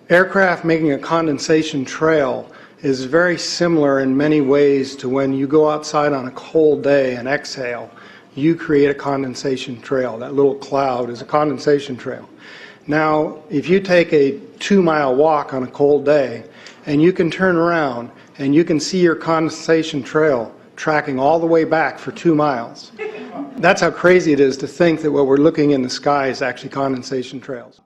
Aircraft making a condensation trail is very similar in many ways to when you go outside on a cold day and exhale. You create a condensation trail. That little cloud is a condensation trail. Now, if you take a 2-mile walk on a cold day and you can turn around and you can see your condensation trail tracking all the way back for 2 miles. That's how crazy it is to think that what we're looking in the sky is actually condensation trails.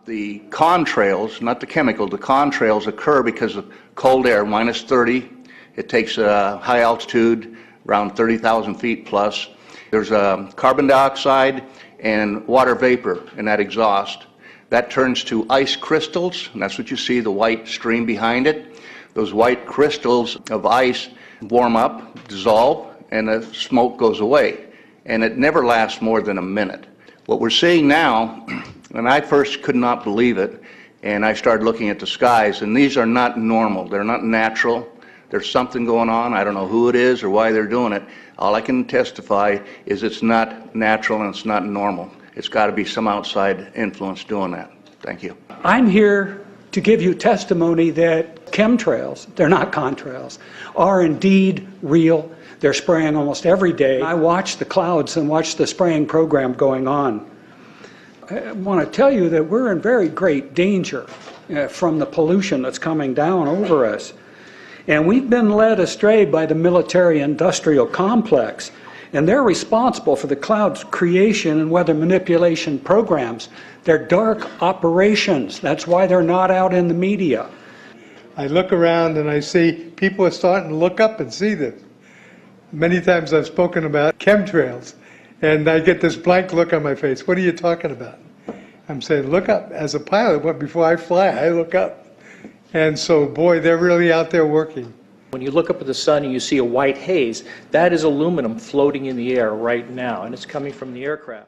The contrails, not the chemical, the contrails occur because of cold air, minus 30. It takes high altitude, around 30,000 feet plus. There's carbon dioxide and water vapor in that exhaust. That turns to ice crystals, and that's what you see, the white stream behind it. Those white crystals of ice warm up, dissolve, and the smoke goes away. And it never lasts more than a minute. What we're seeing now, and I first could not believe it, and I started looking at the skies, and these are not normal. They're not natural. There's something going on. I don't know who it is or why they're doing it. All I can testify is it's not natural and it's not normal. It's got to be some outside influence doing that. Thank you. I'm here to give you testimony that chemtrails, they're not contrails, are indeed real. They're spraying almost every day. I watch the clouds and watch the spraying program going on. I want to tell you that we're in very great danger from the pollution that's coming down over us. And we've been led astray by the military-industrial complex, and they're responsible for the cloud's creation and weather manipulation programs. They're dark operations. That's why they're not out in the media. I look around and I see people are starting to look up and see this. Many times I've spoken about chemtrails, and I get this blank look on my face. What are you talking about? I'm saying, look up. As a pilot, before I fly, I look up. And so, boy, they're really out there working. When you look up at the sun and you see a white haze, that is aluminum floating in the air right now, and it's coming from the aircraft.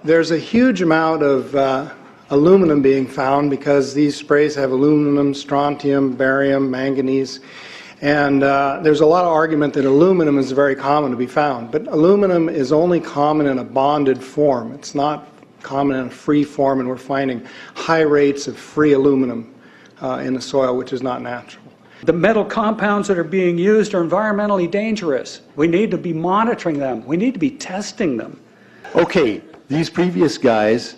There's a huge amount of aluminum being found because these sprays have aluminum, strontium, barium, manganese, and there's a lot of argument that aluminum is very common to be found, but aluminum is only common in a bonded form. It's not common in a free form, and we're finding high rates of free aluminum in the soil, which is not natural. The metal compounds that are being used are environmentally dangerous. We need to be monitoring them. We need to be testing them. Okay, these previous guys,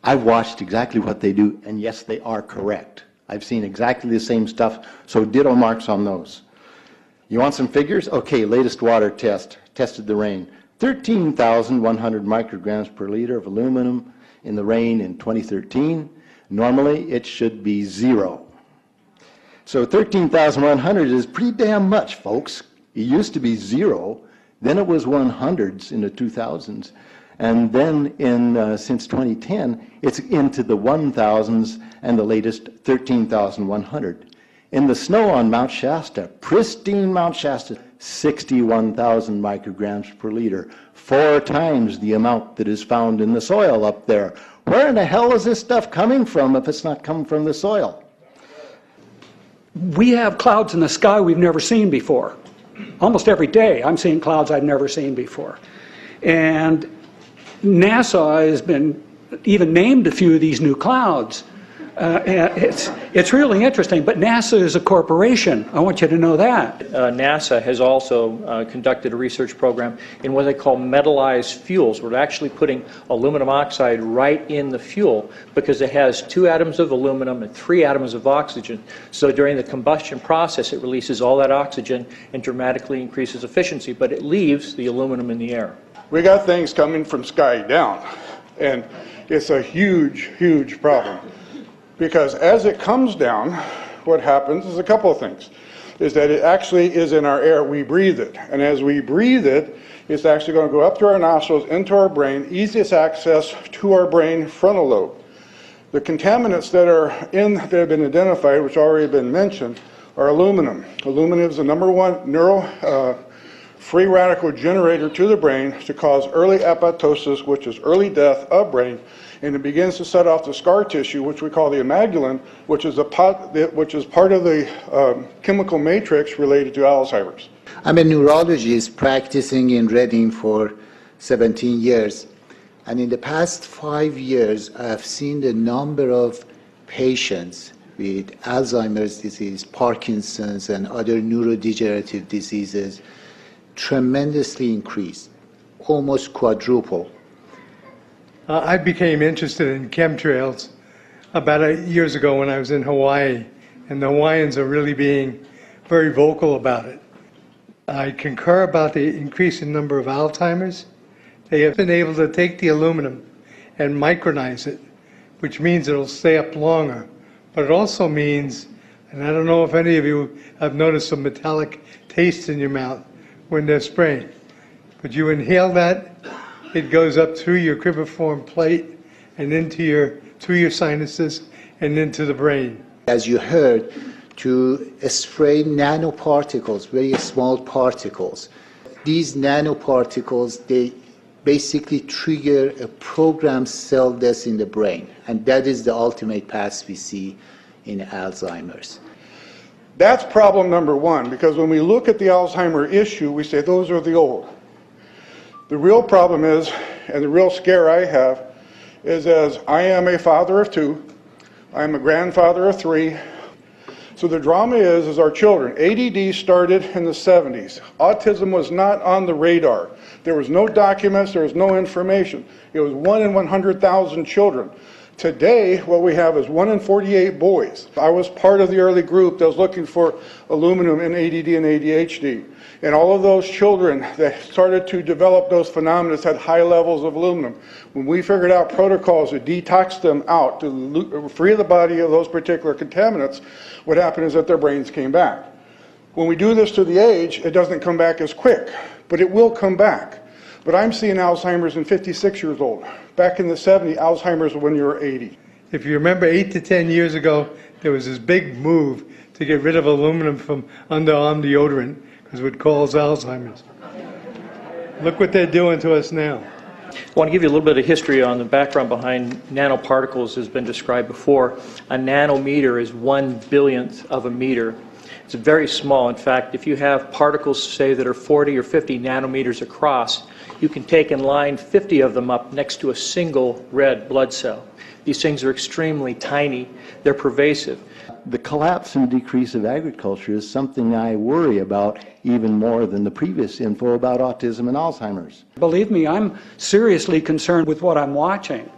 I've watched exactly what they do, and yes, they are correct. I've seen exactly the same stuff, so ditto marks on those. You want some figures? Okay, latest water test, tested the rain. 13,100 micrograms per liter of aluminum in the rain in 2013. Normally, it should be 0. So 13,100 is pretty damn much, folks. It used to be 0, then it was 100s in the 2000s, and then since 2010, it's into the 1,000s and the latest 13,100. In the snow on Mount Shasta, pristine Mount Shasta, 61,000 micrograms per liter, 4 times the amount that is found in the soil up there. Where in the hell is this stuff coming from if it's not coming from the soil? We have clouds in the sky we've never seen before. Almost every day I'm seeing clouds I've never seen before. And NASA has been even named a few of these new clouds. It's really interesting, but NASA is a corporation. I want you to know that. NASA has also conducted a research program in what they call metallized fuels. We're actually putting aluminum oxide right in the fuel because it has 2 atoms of aluminum and 3 atoms of oxygen. So during the combustion process, it releases all that oxygen and dramatically increases efficiency, but it leaves the aluminum in the air. We got things coming from sky down, and it's a huge, huge problem. Because as it comes down, what happens is a couple of things. Is that it actually is in our air, we breathe it. And as we breathe it, it's actually going to go up through our nostrils, into our brain, easiest access to our brain frontal lobe. The contaminants that have been identified, which already been mentioned, are aluminum. Aluminum is the #1 free radical generator to the brain to cause early apoptosis, which is early death of brain, and it begins to set off the scar tissue, which we call the amygdalin, which is part of the chemical matrix related to Alzheimer's. I'm a neurologist practicing in Reading for 17 years, and in the past 5 years, I've seen the number of patients with Alzheimer's disease, Parkinson's, and other neurodegenerative diseases tremendously increased, almost quadruple. I became interested in chemtrails about 8 years ago when I was in Hawaii, and the Hawaiians are really being very vocal about it. I concur about the increasing number of Alzheimer's. They have been able to take the aluminum and micronize it, which means it'll stay up longer. But it also means, and I don't know if any of you have noticed some metallic taste in your mouth when they're spraying, but you inhale that, it goes up through your cribriform plate and through your sinuses and into the brain. As you heard, to spray nanoparticles, very small particles. These nanoparticles, they basically trigger a programmed cell death in the brain, and that is the ultimate path we see in Alzheimer's. That's problem #1, because when we look at the Alzheimer issue, we say those are the old. The real problem is, and the real scare I have, is as I am a father of 2, I am a grandfather of 3, so the drama is our children. ADD started in the 70s. Autism was not on the radar. There was no documents, there was no information. It was 1 in 100,000 children. Today, what we have is 1 in 48 boys. I was part of the early group that was looking for aluminum in ADD and ADHD. And all of those children that started to develop those phenomena had high levels of aluminum. When we figured out protocols to detox them out, to free the body of those particular contaminants, what happened is that their brains came back. When we do this to the age, it doesn't come back as quick, but it will come back. But I'm seeing Alzheimer's in 56 years old. Back in the 70s, Alzheimer's when you were 80. If you remember 8 to 10 years ago, there was this big move to get rid of aluminum from underarm deodorant because it would cause Alzheimer's. Look what they're doing to us now. I want to give you a little bit of history on the background behind nanoparticles has been described before. A nanometer is 1/1000th of a meter. It's very small. In fact, if you have particles, say, that are 40 or 50 nanometers across, you can take and line 50 of them up next to a single red blood cell. These things are extremely tiny. They're pervasive. The collapse and decrease of agriculture is something I worry about even more than the previous info about autism and Alzheimer's. Believe me, I'm seriously concerned with what I'm watching.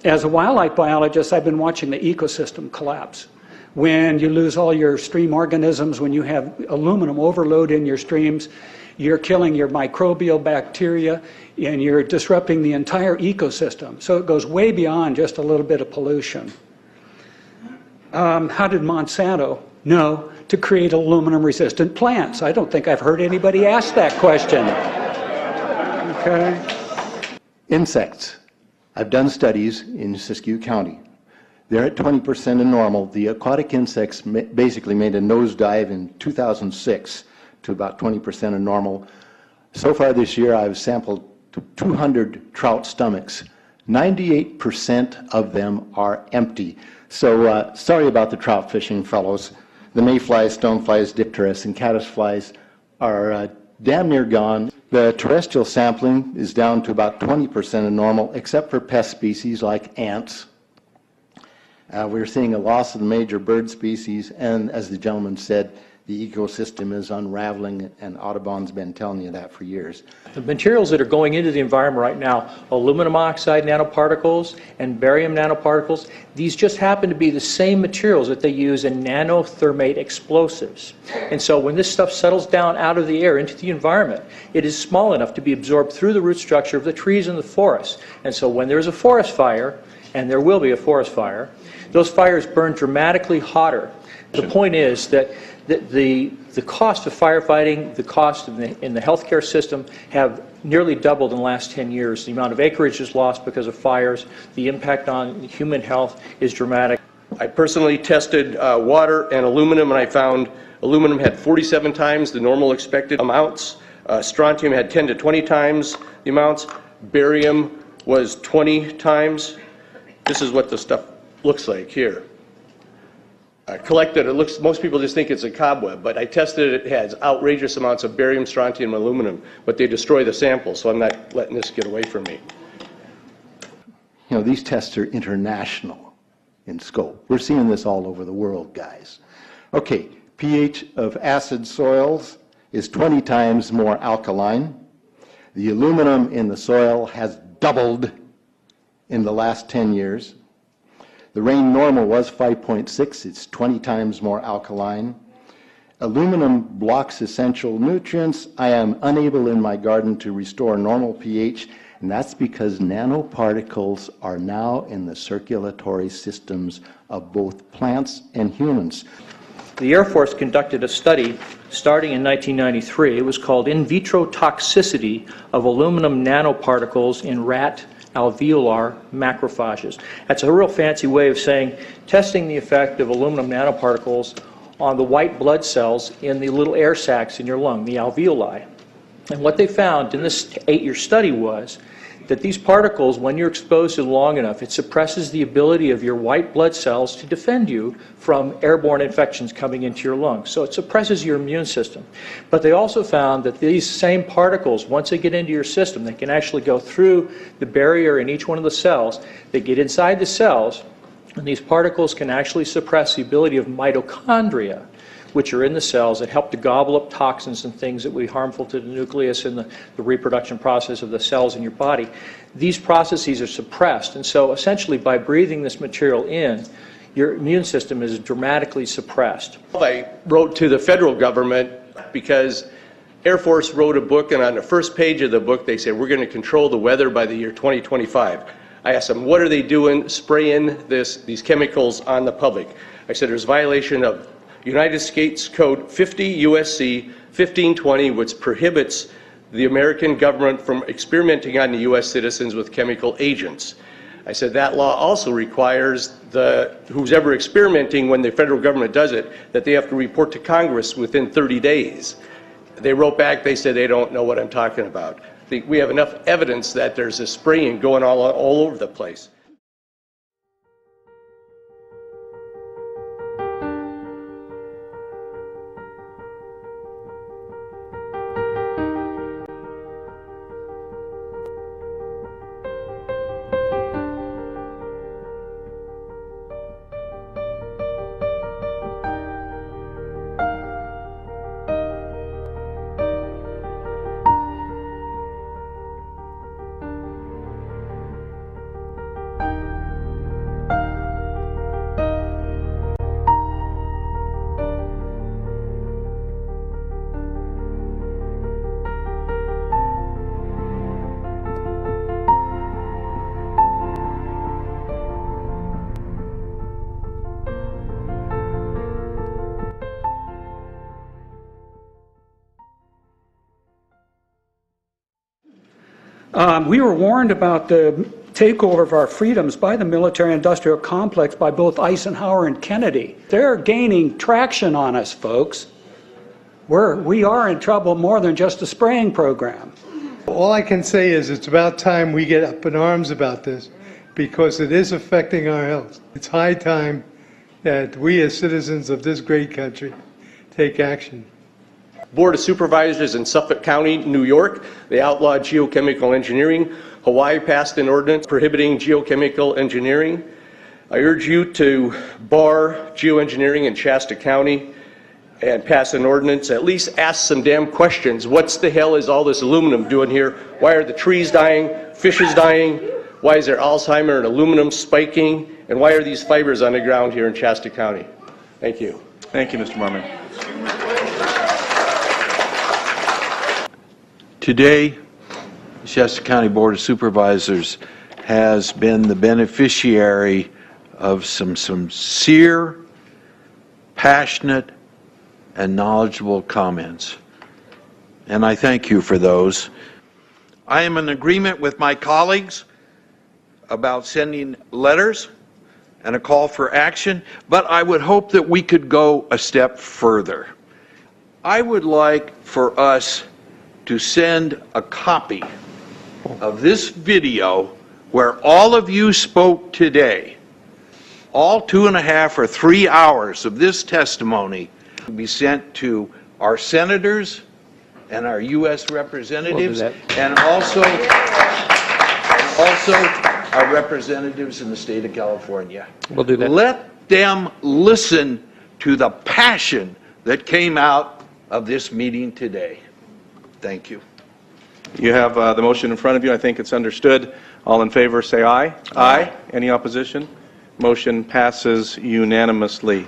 As a wildlife biologist, I've been watching the ecosystem collapse. When you lose all your stream organisms, when you have aluminum overload in your streams, you're killing your microbial bacteria and you're disrupting the entire ecosystem. So it goes way beyond just a little bit of pollution. How did Monsanto know to create aluminum-resistant plants? I don't think I've heard anybody ask that question. Okay. Insects. I've done studies in Siskiyou County. They're at 20% of normal. The aquatic insects basically made a nosedive in 2006 to about 20% of normal. So far this year, I've sampled 200 trout stomachs. 98% of them are empty. So sorry about the trout fishing fellows. The mayflies, stoneflies, dipterus, and caddisflies are damn near gone. The terrestrial sampling is down to about 20% of normal, except for pest species like ants. We're seeing a loss of the major bird species, and as the gentleman said, the ecosystem is unraveling, and Audubon's been telling you that for years. The materials that are going into the environment right now, aluminum oxide nanoparticles and barium nanoparticles, these just happen to be the same materials that they use in nanothermate explosives. And so when this stuff settles down out of the air into the environment, it is small enough to be absorbed through the root structure of the trees in the forest. And so when there's a forest fire, and there will be a forest fire, those fires burn dramatically hotter. The point is that the cost of firefighting, the cost in the healthcare system have nearly doubled in the last 10 years. The amount of acreage is lost because of fires. The impact on human health is dramatic. I personally tested water and aluminum, and I found aluminum had 47 times the normal expected amounts. Strontium had 10 to 20 times the amounts. Barium was 20 times. This is what the stuff looks like here. Collected, most people just think it's a cobweb, but I tested it. It has outrageous amounts of barium, strontium, and aluminum, but they destroy the sample, so I'm not letting this get away from me. You know, these tests are international in scope. We're seeing this all over the world, guys. Okay, pH of acid soils is 20 times more alkaline. The aluminum in the soil has doubled in the last 10 years. The rain normal was 5.6. It's 20 times more alkaline. Aluminum blocks essential nutrients. I am unable in my garden to restore normal pH, and that's because nanoparticles are now in the circulatory systems of both plants and humans. The Air Force conducted a study starting in 1993. It was called In Vitro Toxicity of Aluminum Nanoparticles in Rat Alveolar Macrophages. That's a real fancy way of saying testing the effect of aluminum nanoparticles on the white blood cells in the little air sacs in your lung, the alveoli. And what they found in this 8-year study was that these particles, when you're exposed to them long enough, it suppresses the ability of your white blood cells to defend you from airborne infections coming into your lungs. So it suppresses your immune system. But they also found that these same particles, once they get into your system, they can actually go through the barrier in each one of the cells. They get inside the cells, and these particles can actually suppress the ability of mitochondria, which are in the cells that help to gobble up toxins and things that would be harmful to the nucleus and the reproduction process of the cells in your body. These processes are suppressed, and so essentially by breathing this material in, your immune system is dramatically suppressed. I wrote to the federal government because Air Force wrote a book, and on the first page of the book they said, we're going to control the weather by the year 2025. I asked them, what are they doing spraying these chemicals on the public? I said, there's violation of United States Code 50 USC 1520, which prohibits the American government from experimenting on the U.S. citizens with chemical agents. I said that law also requires who's ever experimenting, when the federal government does it, that they have to report to Congress within 30 days. They wrote back, they said they don't know what I'm talking about. We have enough evidence that there's a spraying going all over the place. We were warned about the takeover of our freedoms by the military-industrial complex by both Eisenhower and Kennedy. They're gaining traction on us, folks. We are in trouble more than just a spraying program. All I can say is it's about time we get up in arms about this, because it is affecting our health. It's high time that we as citizens of this great country take action. Board of Supervisors in Suffolk County, New York, they outlawed geochemical engineering. Hawaii passed an ordinance prohibiting geochemical engineering. I urge you to bar geoengineering in Shasta County and pass an ordinance. At least ask some damn questions. What the hell is all this aluminum doing here? Why are the trees dying, fishes dying? Why is there Alzheimer and aluminum spiking? And why are these fibers on the ground here in Shasta County? Thank you. Thank you, Mr. Marmon. Today, the Shasta County Board of Supervisors has been the beneficiary of some sincere, passionate, and knowledgeable comments. And I thank you for those. I am in agreement with my colleagues about sending letters and a call for action, but I would hope that we could go a step further. I would like for us to send a copy of this video where all of you spoke today, all 2.5 or 3 hours of this testimony, to be sent to our senators and our U.S. representatives, and also our representatives in the state of California. We'll do that. Let them listen to the passion that came out of this meeting today. Thank you. You have the motion in front of you. I think it's understood. All in favor, say aye. Aye. Any opposition? Motion passes unanimously.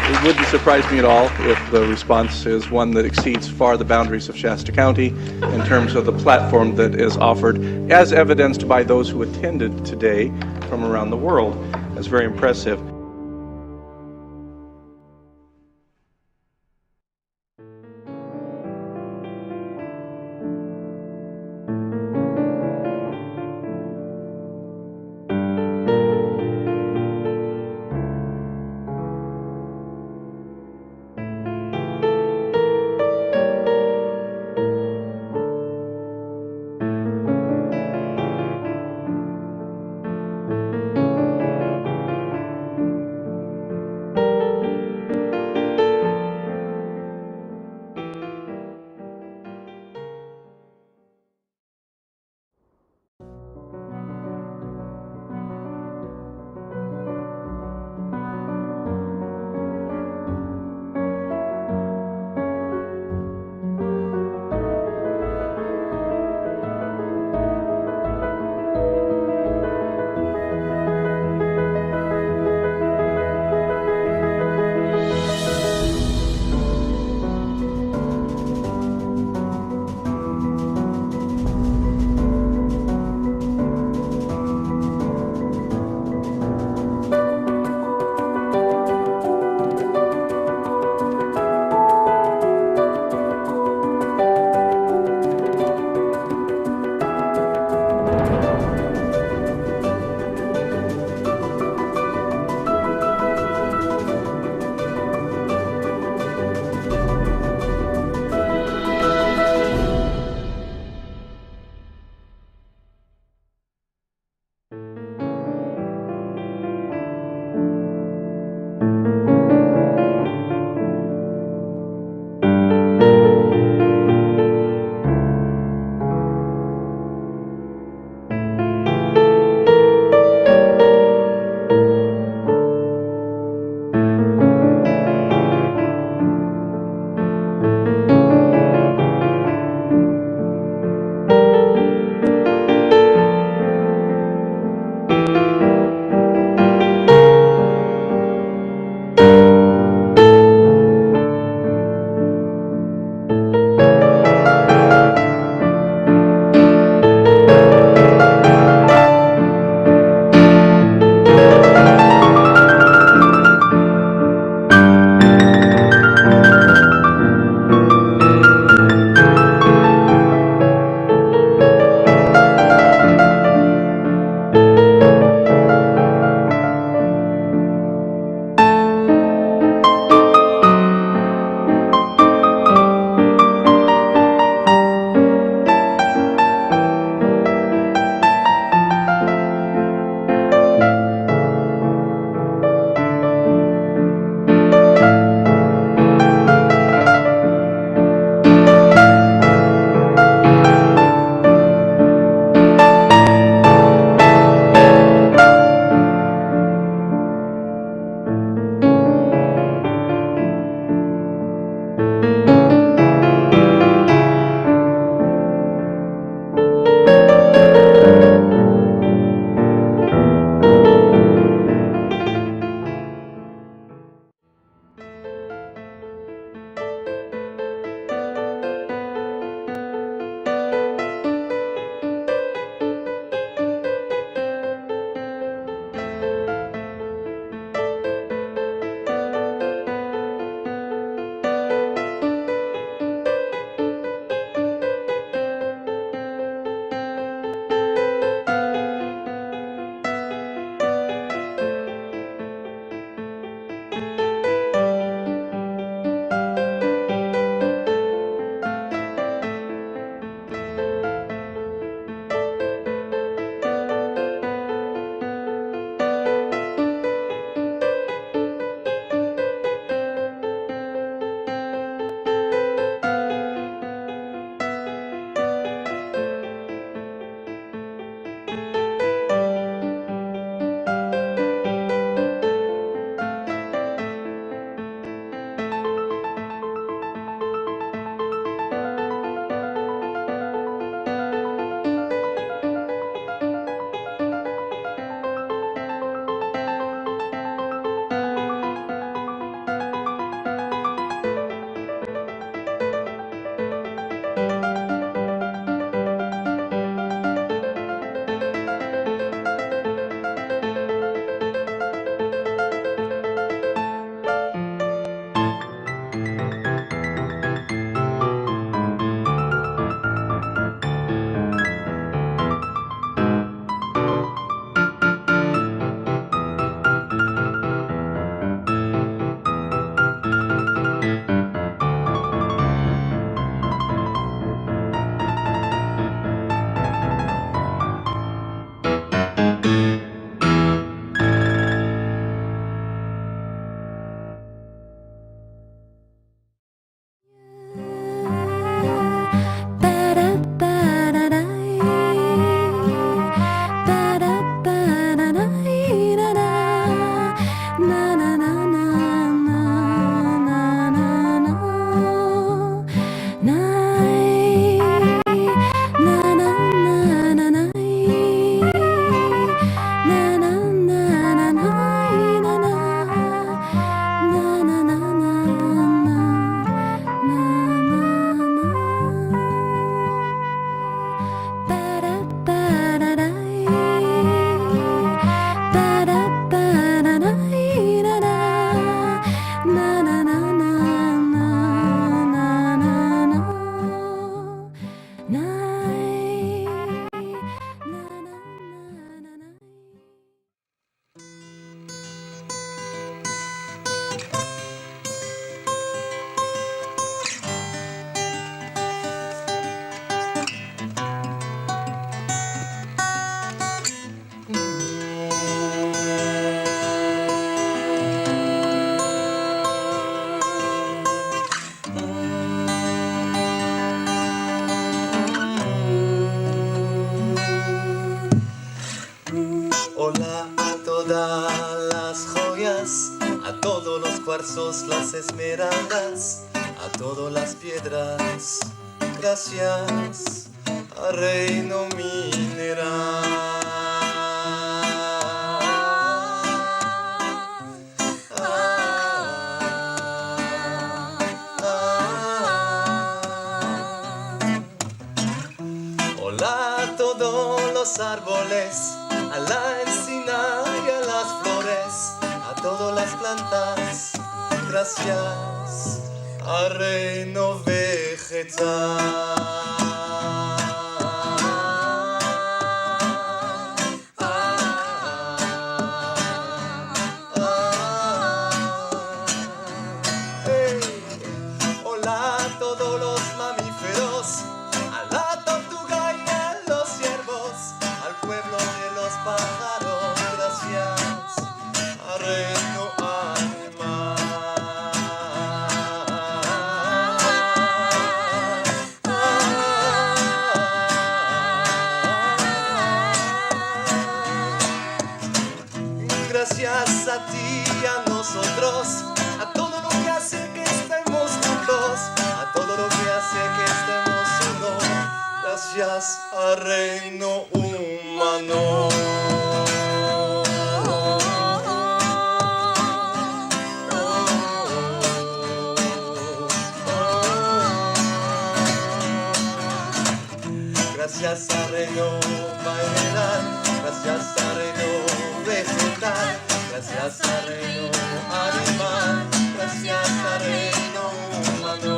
It wouldn't surprise me at all if the response is one that exceeds far the boundaries of Shasta County in terms of the platform that is offered, as evidenced by those who attended today from around the world. That's very impressive. a las joyas, a todos los cuarzos, las esmeraldas, a todas las piedras, gracias al reino mineral. Hola a todos los árboles, a la encina y a las flores, a todas las plantas, gracias al reino vegetal. Hola a todos los mamíferos, a la tortuga y a los ciervos, al pueblo de los pájaros, gracias al reino animal. Gracias a ti y a nosotros, a todo lo que hace que estemos juntos, a todo lo que hace que estemos uno, gracias al reino humano. Gracias al reino mineral, gracias al reino vegetal, gracias al reino animal, gracias al reino humano.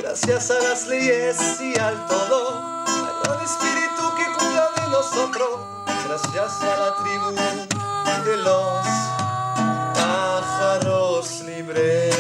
Gracias a las leyes y al todo, al gran espíritu que cuida de nosotros, gracias a la tribu de los pájaros libres.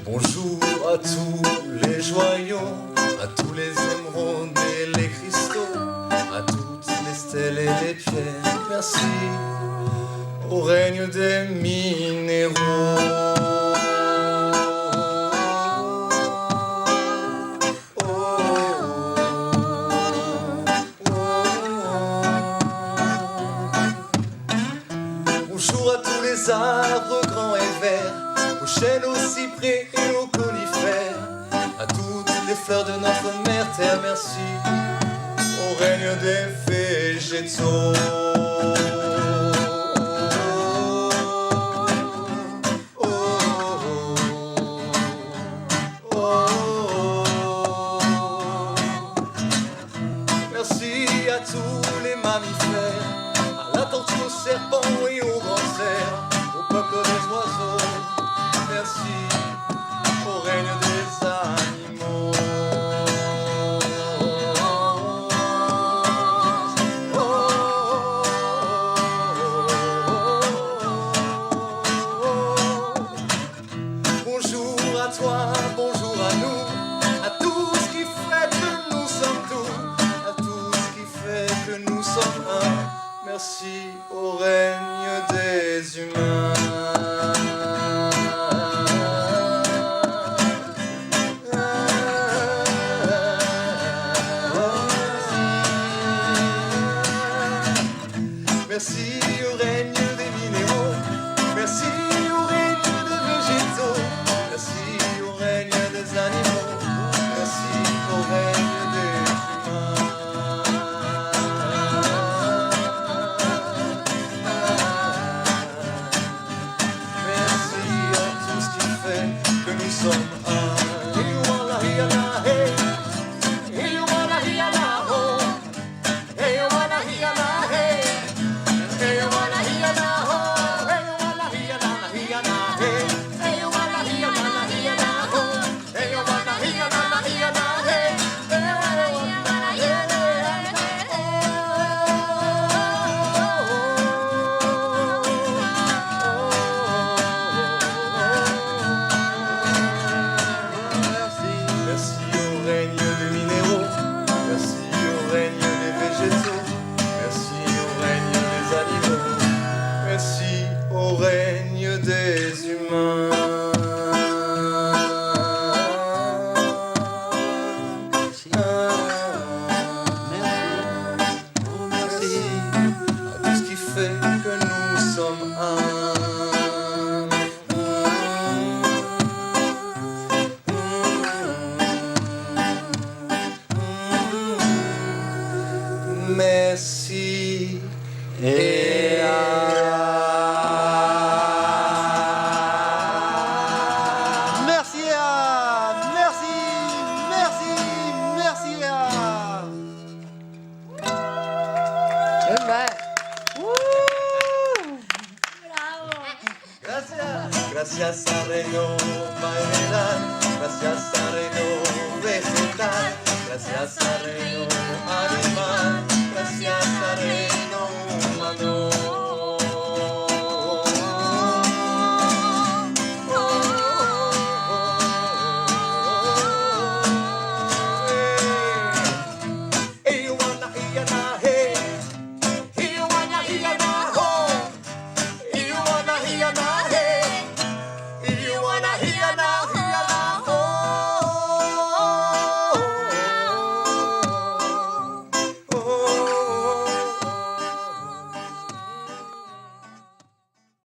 Bonjour à tous les joyaux, à tous les émeraudes et les cristaux, à toutes les stèles et les pierres, merci au règne des minéraux. Bonjour à tous les arbres grands et verts, aux chênes, aux cyprès et aux conifères, à toutes les fleurs de notre mère terre, merci au règne des végétaux. Merci à tous les mammifères, à la tortue, au serpent et aux grands cerfs, au peuple des oiseaux, merci au règne des animaux. Bonjour à toi, bonjour à nous, à tout ce qui fait que nous sommes tout, à tout ce qui fait que nous sommes un. Merci au règne des humains. Merci au règne des minéraux, merci au règne des végétaux, merci au règne des animaux, merci au règne des humains. merci. Merci merci Gracias a Reino Mineral, gracias a Reino Vegetal, gracias a Reino Animal, gracias a Reino